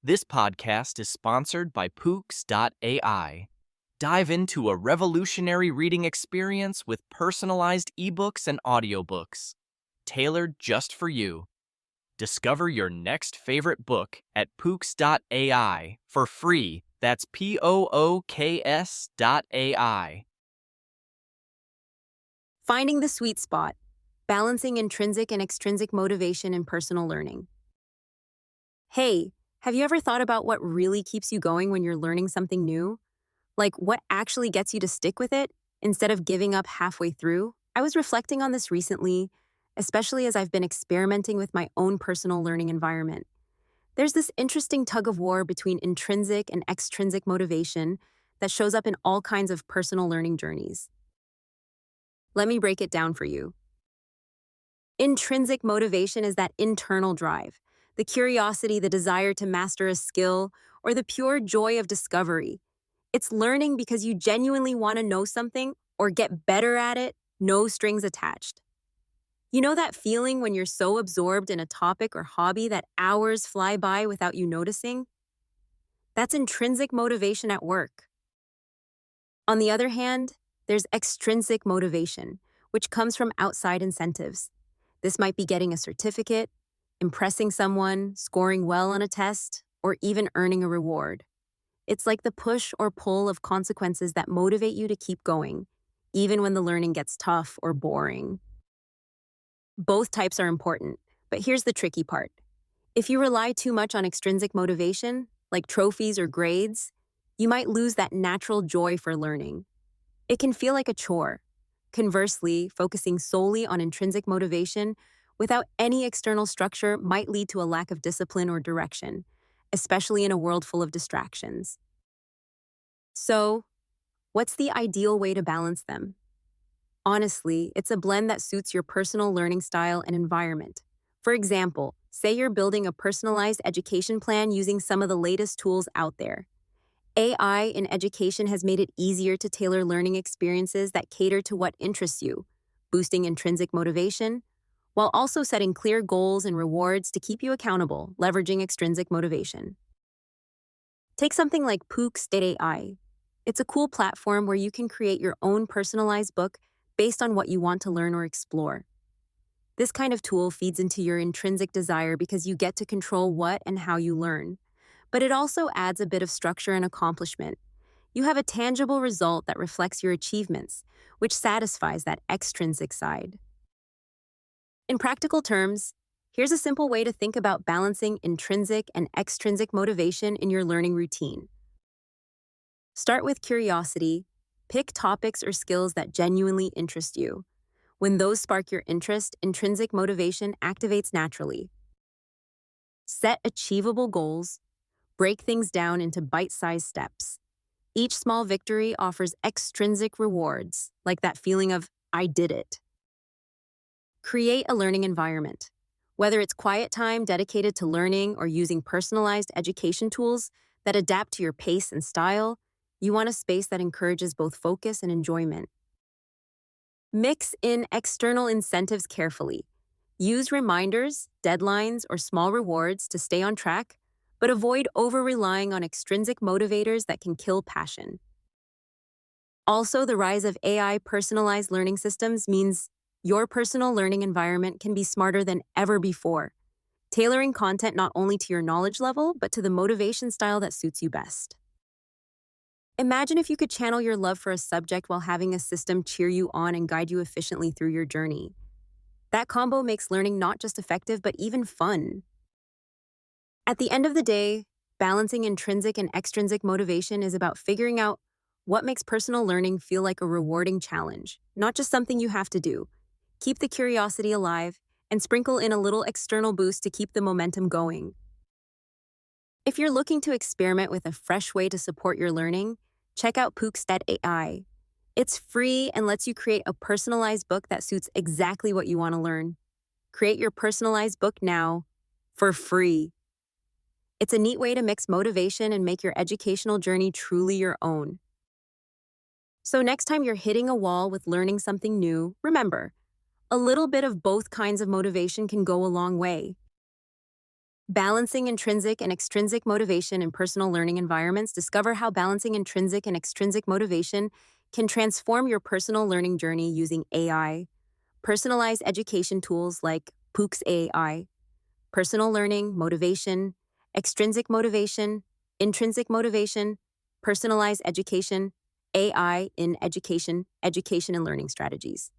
This podcast is sponsored by Pooks.ai. Dive into a revolutionary reading experience with personalized ebooks and audiobooks, tailored just for you. Discover your next favorite book at Pooks.ai for free. That's Pooks.ai. Finding the sweet spot, balancing intrinsic and extrinsic motivation in personal learning. Hey, have you ever thought about what really keeps you going when you're learning something new? Like what actually gets you to stick with it instead of giving up halfway through? I was reflecting on this recently, especially as I've been experimenting with my own personal learning environment. There's this interesting tug of war between intrinsic and extrinsic motivation that shows up in all kinds of personal learning journeys. Let me break it down for you. Intrinsic motivation is that internal drive, the curiosity, the desire to master a skill, or the pure joy of discovery. It's learning because you genuinely want to know something or get better at it, no strings attached. You know that feeling when you're so absorbed in a topic or hobby that hours fly by without you noticing? That's intrinsic motivation at work. On the other hand, there's extrinsic motivation, which comes from outside incentives. This might be getting a certificate, impressing someone, scoring well on a test, or even earning a reward. It's like the push or pull of consequences that motivate you to keep going, even when the learning gets tough or boring. Both types are important, but here's the tricky part. If you rely too much on extrinsic motivation, like trophies or grades, you might lose that natural joy for learning. It can feel like a chore. Conversely, focusing solely on intrinsic motivation without any external structure might lead to a lack of discipline or direction, especially in a world full of distractions. So, what's the ideal way to balance them? Honestly, it's a blend that suits your personal learning style and environment. For example, say you're building a personalized education plan using some of the latest tools out there. AI in education has made it easier to tailor learning experiences that cater to what interests you, boosting intrinsic motivation, while also setting clear goals and rewards to keep you accountable, leveraging extrinsic motivation. Take something like Pooks.ai. It's a cool platform where you can create your own personalized book based on what you want to learn or explore. This kind of tool feeds into your intrinsic desire because you get to control what and how you learn. But it also adds a bit of structure and accomplishment. You have a tangible result that reflects your achievements, which satisfies that extrinsic side. In practical terms, here's a simple way to think about balancing intrinsic and extrinsic motivation in your learning routine. Start with curiosity. Pick topics or skills that genuinely interest you. When those spark your interest, intrinsic motivation activates naturally. Set achievable goals. Break things down into bite-sized steps. Each small victory offers extrinsic rewards, like that feeling of, I did it. Create a learning environment. Whether it's quiet time dedicated to learning or using personalized education tools that adapt to your pace and style, you want a space that encourages both focus and enjoyment. Mix in external incentives carefully. Use reminders, deadlines, or small rewards to stay on track, but avoid over-relying on extrinsic motivators that can kill passion. Also, the rise of AI personalized learning systems means your personal learning environment can be smarter than ever before, tailoring content not only to your knowledge level, but to the motivation style that suits you best. Imagine if you could channel your love for a subject while having a system cheer you on and guide you efficiently through your journey. That combo makes learning not just effective, but even fun. At the end of the day, balancing intrinsic and extrinsic motivation is about figuring out what makes personal learning feel like a rewarding challenge, not just something you have to do. Keep the curiosity alive and sprinkle in a little external boost to keep the momentum going. If you're looking to experiment with a fresh way to support your learning, check out Pooks.ai. It's free and lets you create a personalized book that suits exactly what you want to learn. Create your personalized book now for free. It's a neat way to mix motivation and make your educational journey truly your own. So next time you're hitting a wall with learning something new, remember, a little bit of both kinds of motivation can go a long way. Balancing intrinsic and extrinsic motivation in personal learning environments. Discover how balancing intrinsic and extrinsic motivation can transform your personal learning journey using AI, personalized education tools like Pooks AI, personal learning, motivation, extrinsic motivation, intrinsic motivation, personalized education, AI in education, education and learning strategies.